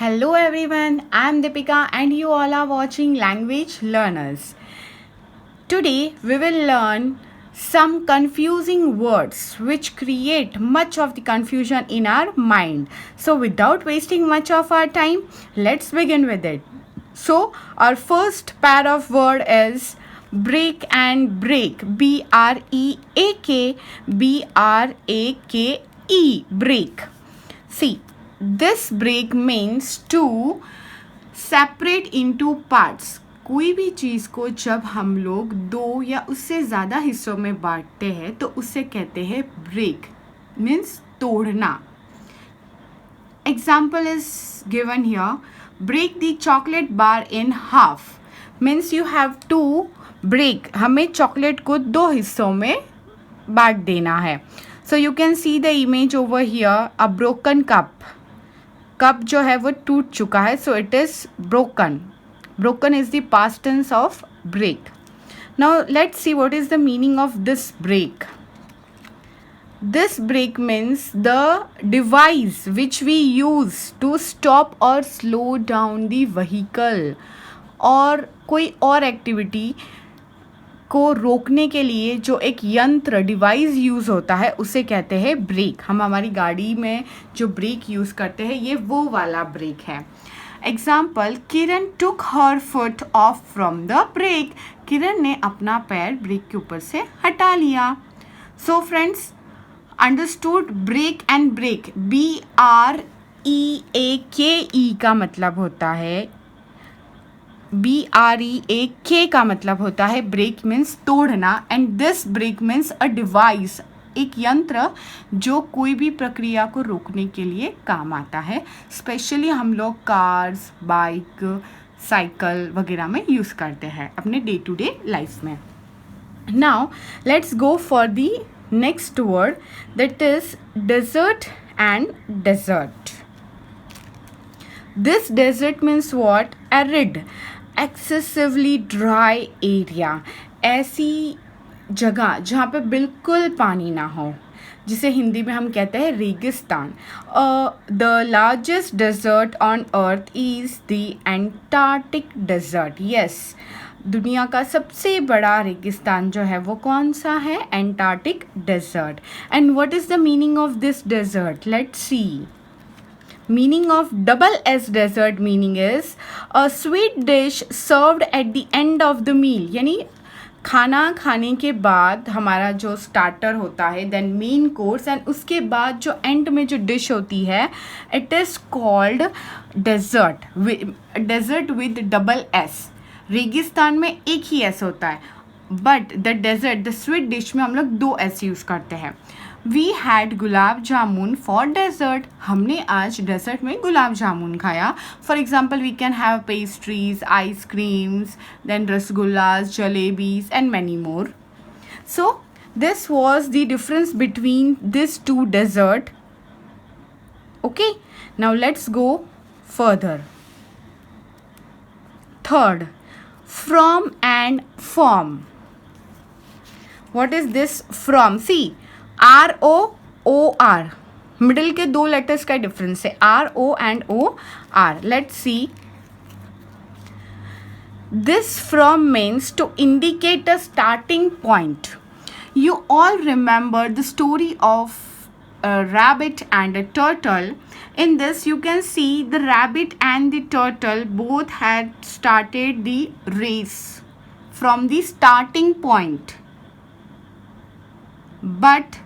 Hello everyone, I am Deepika and you all are watching Language Learners. Today we will learn some confusing words which create much of the confusion in our mind. So without wasting much of our time, let's begin with it. So our first pair of word is break and break. B-R-E-A-K, B-R-A-K-E, break. See, this break means to separate into parts. कोई भी चीज़ को जब हम लोग दो या उससे ज़्यादा हिस्सों में बांटते हैं तो उसे कहते हैं ब्रेक, मीन्स तोड़ना. Example is given here. Break the chocolate bar in half. Means you have to break. हमें चॉकलेट को दो हिस्सों में बांट देना है. So you can see the image over here. A broken cup. Cup जो है वो टूट चुका है. So it is broken. Broken is the past tense of break. Now let's see what is the meaning of this break. This break means the device which we use to stop or slow down the vehicle और कोई और activity को रोकने के लिए जो एक यंत्र डिवाइस यूज़ होता है उसे कहते हैं ब्रेक. हम हमारी गाड़ी में जो ब्रेक यूज़ करते हैं ये वो वाला ब्रेक है. Example, Kiran took her foot off from the brake. Kiran ने अपना पैर ब्रेक के ऊपर से हटा लिया. So friends, understood brake and break. BREAKE का मतलब होता है, BREAK का मतलब होता है ब्रेक मीन्स तोड़ना, and this break means a device, एक यंत्र जो कोई भी प्रक्रिया को रोकने के लिए काम आता है. स्पेशली हम लोग कार्स, बाइक, साइकिल वगैरह में यूज़ करते हैं अपने डे टू डे लाइफ में. Now let's go for the next word, that is desert and desert. This desert means what? Arid, excessively dry area. ऐसी जगह जहाँ पे बिल्कुल पानी ना हो, जिसे हिंदी में हम कहते हैं रेगिस्तान. The largest desert on earth is the Antarctic desert. Yes, दुनिया का सबसे बड़ा रेगिस्तान जो है वो कौन सा है? Antarctic desert. And what is the meaning of this desert? Let's see. Meaning of double S desert meaning is a sweet dish served at the end of the meal. यानी खाना खाने के बाद हमारा जो स्टार्टर होता है, देन मेन कोर्स, एंड उसके बाद जो एंड में जो डिश होती है, it is called dessert. Dessert with double S. रेगिस्तान में एक ही एस होता है, but the dessert, the sweet dish में हम लोग दो एस यूज़ करते हैं. We had gulab jamun for dessert. हमने आज डेजर्ट में गुलाब जामुन खाया. For example, we can have pastries, ice creams, then rasgullas, jalebis and many more. So this was the difference between this two dessert. Okay, now let's go further. Third, from and form. What is this from? See, ROOR, middle के दो letters का difference है, RO and OR. Let's see. This from means to indicate a starting point. You all remember the story of a rabbit and a turtle. In this you can see the rabbit and the turtle both had started the race from the starting point. But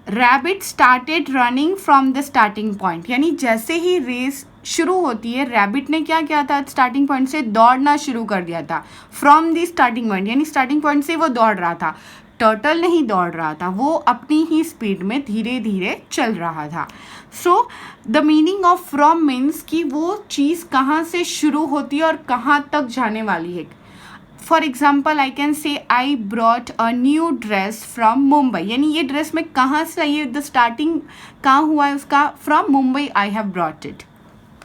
rabbit started running from the starting point. यानी जैसे ही race शुरू होती है, rabbit ने क्या किया था? Starting point से दौड़ना शुरू कर दिया था. फ्रॉम द स्टार्टिंग पॉइंट, यानी स्टार्टिंग पॉइंट से वो दौड़ रहा था. टर्टल नहीं दौड़ रहा था, वो अपनी ही स्पीड में धीरे धीरे चल रहा था. So the meaning of from means कि वो चीज़ कहाँ से शुरू होती है और कहाँ तक जाने वाली है. For example, I can say I brought a new dress from Mumbai. यानी ये ड्रेस में कहाँ से आई है, द स्टार्टिंग कहाँ हुआ है उसका? From Mumbai I have brought it.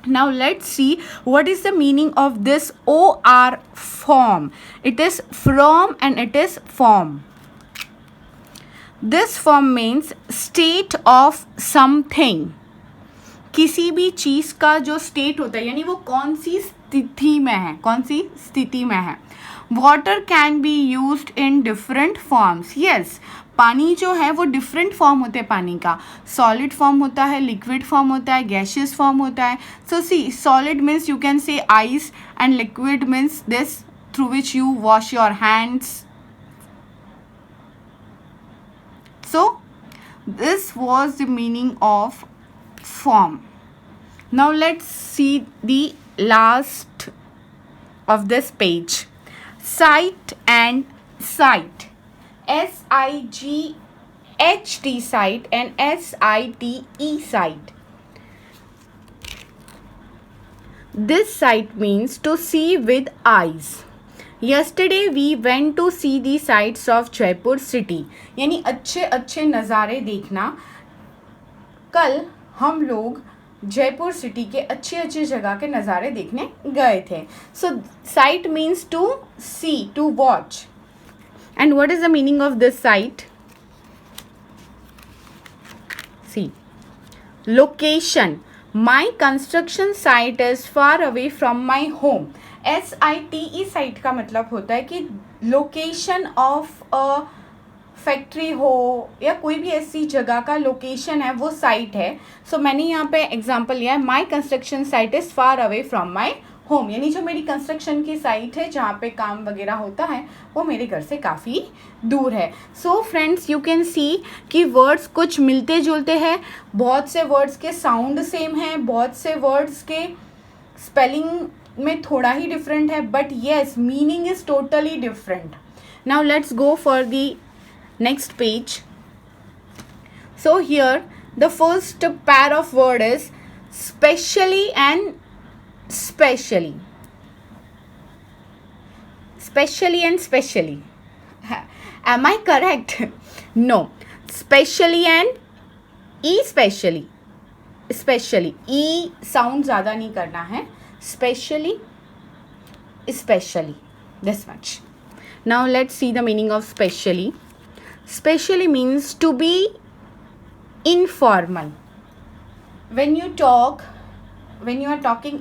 Now let's see what is the meaning of this OR form. It is from and it is form. This form means state of something. किसी भी चीज़ का जो state होता है यानी वो कौन सी स्थिति में है, कौन सी स्थिति में है. Water can be used in different forms. Yes, पानी जो है वो डिफरेंट फॉर्म होते हैं पानी का. सॉलिड फॉर्म होता है, लिक्विड फॉर्म होता है, गैशियस फॉर्म होता है. So see, solid means you can say ice and liquid means this through which you wash your hands. So this was the meaning of form. Now let's see the last of this page. Sight and sight. S-I-G-H-T sight and S-I-T-E sight. This sight means to see with eyes. Yesterday we went to see the sights of Jaipur city. यानी अच्छे अच्छे नज़ारे देखना. कल हम लोग Jaipur city के अच्छे अच्छे जगह के नज़ारे देखने गए थे. So sight means to see, to watch. And what is the meaning of this site? See, location. My construction site is far away from my home. SITE site का मतलब होता है कि लोकेशन ऑफ अ फैक्ट्री हो या कोई भी ऐसी जगह का लोकेशन है वो साइट है. सो मैंने यहाँ पे एग्जांपल लिया है, my construction site is far away from my home. यानी जो मेरी कंस्ट्रक्शन की साइट है जहाँ पे काम वगैरह होता है वो मेरे घर से काफ़ी दूर है. So friends, you can see कि वर्ड्स कुछ मिलते जुलते हैं, बहुत से वर्ड्स के साउंड सेम हैं, बहुत से वर्ड्स के स्पेलिंग में थोड़ा ही डिफरेंट है, but yes meaning is totally different. Now let's go for the next page. So here the first pair of word is specially and specially. Specially and specially. Am I correct? No. Specially and especially. Especially. E sound ज़्यादा नहीं करना है. Specially, especially. This much. Now let's see the meaning of specially. Specially means to be informal. When you are talking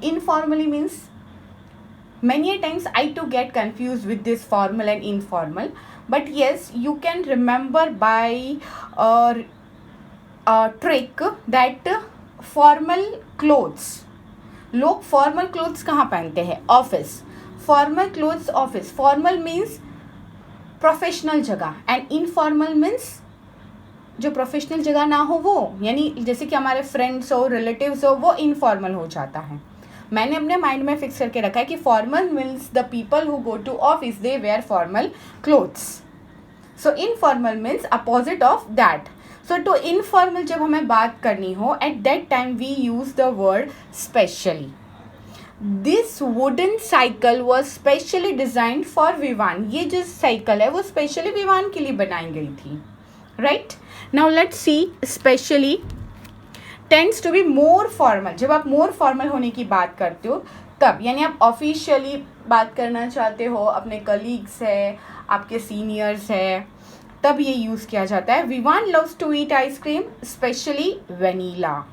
informally means many times I too get confused with this formal and informal, but yes, you can remember by a trick that formal clothes, लोग formal clothes कहाँ पहनते हैं? Office. formal clothes office. formal means professional जगह and informal means जो professional जगह ना हो वो, यानी जैसे कि हमारे फ्रेंड्स हो, रिलेटिव्स हो, वो इनफॉर्मल हो जाता है. मैंने अपने माइंड में फिक्स करके रखा है कि formal means the people who go to office they wear formal clothes. So informal means opposite of that. So to informal जब हमें बात करनी हो, at that time we use the word specially. This wooden cycle was specially designed for Vivaan. ये जो cycle है वो specially Vivaan के लिए बनाई गई थी. Right. Now let's see, specially tends to be more formal. जब आप मोर फॉर्मल होने की बात करते हो तब, यानी आप ऑफिशियली बात करना चाहते हो, अपने कलीग्स है, आपके सीनियर्स है, तब ये यूज़ किया जाता है. Vivaan loves to eat ice cream, specially vanilla.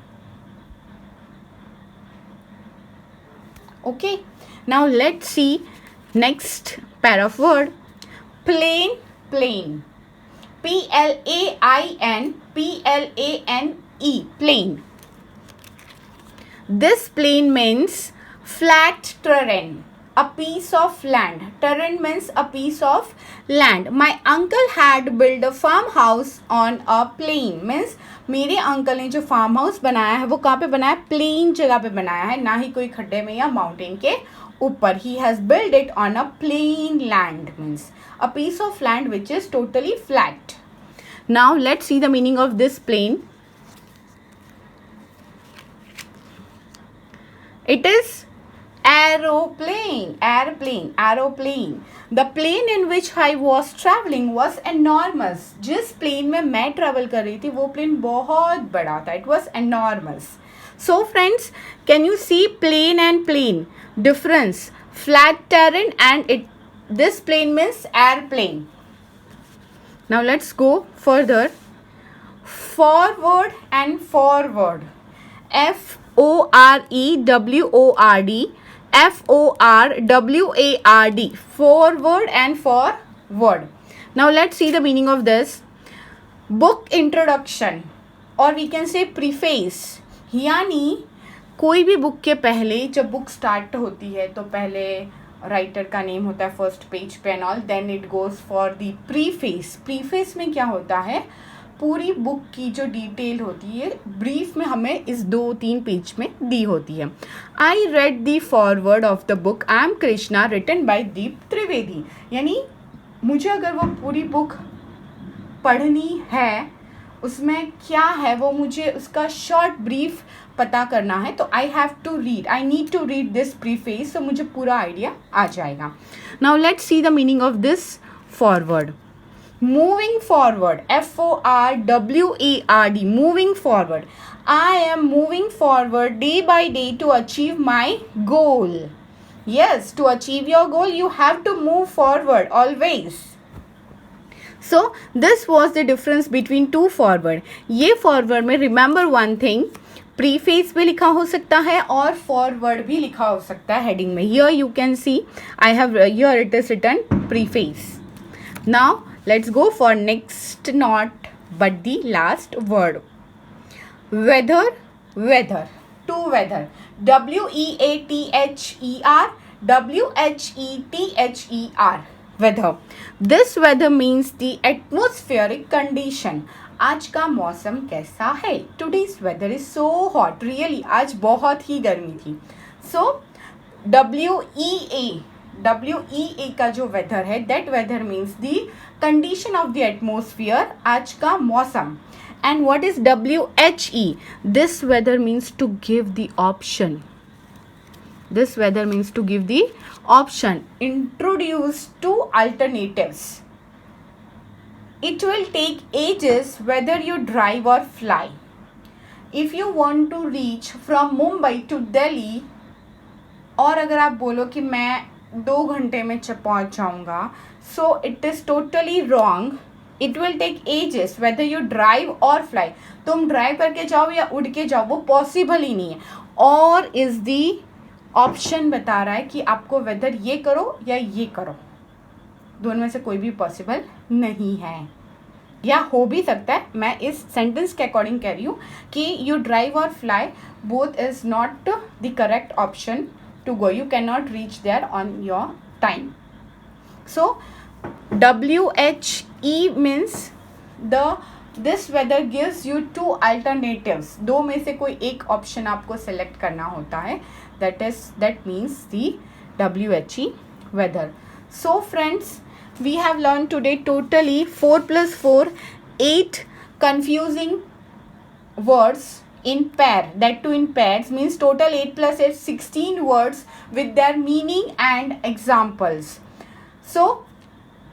Okay, now let's see next pair of word. Plain, plain. Plain, Plane, plain. This plain means flat terrain, a piece of land. Terrain means a piece of land. My uncle had built a farmhouse on a plain. Means मेरे uncle ने जो farm house बनाया है वो कहाँ पे बनाया है? प्लेन जगह पे बनाया है, ना ही कोई खड्डे में या माउंटेन के ऊपर. He has build it on a plain land. Means a piece of land which is totally flat. Now let's see the meaning of this plane. It is aeroplane. The plane in which I was traveling was enormous. जिस plane में मैं travel कर रही थी वो plane बहुत बड़ा था. It was enormous. So friends, can you see plane and plane difference? Flat terrain and this plane means airplane. Now let's go further. forward and forward. F-O-R-E-W-O-R-D, F-O-R-W-A-R-D, forward and forward. Now let's see the meaning of this. Book introduction, or we can say preface, यानी कोई भी book के पहले जब book start होती है तो पहले राइटर का नेम होता है फर्स्ट पेज पे and all, then it goes for the preface. Preface में क्या होता है, पूरी बुक की जो डिटेल होती है ब्रीफ में हमें इस 2-3 पेज में दी होती है. I read the foreword of the book I am Krishna written by Deep Trivedi. यानी मुझे अगर वो पूरी बुक पढ़नी है, उसमें क्या है वो मुझे उसका शॉर्ट ब्रीफ पता करना है, तो I need to read this preface, तो मुझे पूरा आइडिया आ जाएगा. Now let's see the meaning of this forward. Moving forward, F-O-R-W-E-R-D, moving forward. I am moving forward day by day to achieve my goal. Yes, to achieve your goal, you have to move forward always. So, this was the difference between two forward. ये forward में remember one thing, preface भी लिखा हो सकता है और forward भी लिखा हो सकता है heading में. Here you can see, here it is written preface. Now, let's go for next, not but the last word. Weather, weather. To weather, W-E-A-T-H-E-R, W-H-E-T-H-E-R, weather. This weather means the atmospheric condition. आज का मौसम कैसा है? Today's weather is so hot. Really, आज बहुत ही गर्मी थी. So, W-E-A का जो weather है, that weather means the condition of the atmosphere, आज का मौसम. And what is W-H-E? This weather means to give the option. This weather means to give the option. Introduce two alternatives. It will take ages whether you drive or fly. If you want to reach from Mumbai to Delhi, और अगर आप बोलो कि मैं 2 घंटे में पहुँच जाऊँगा, so it is totally wrong. It will take ages whether you drive or fly. तुम ड्राइव करके जाओ या उड़ के जाओ, वो पॉसिबल ही नहीं है. और इज दी ऑप्शन बता रहा है कि आपको वेदर ये करो या ये करो, दोनों में से कोई भी पॉसिबल नहीं है, या हो भी सकता है. मैं इस सेंटेंस के अकॉर्डिंग कह रही हूँ कि यू ड्राइव और fly, both is not the correct option to go. You can not reach there on your time. So WHE means this weather gives you 2 alternatives. 2 में से कोई एक ऑप्शन आपको सेलेक्ट करना होता है. That means the WHE weather. So friends, we have learned today totally 4 plus 4, 8 confusing words in pair. That too in pairs means total 8 plus 8, 16 words with their meaning and examples. So,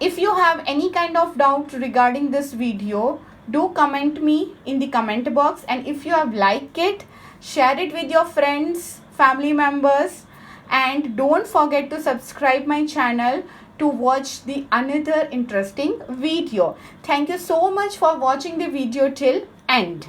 if you have any kind of doubt regarding this video, do comment me in the comment box, and if you have liked it, share it with your friends, family members, and don't forget to subscribe my channel to watch the another interesting video. Thank you so much for watching the video till end.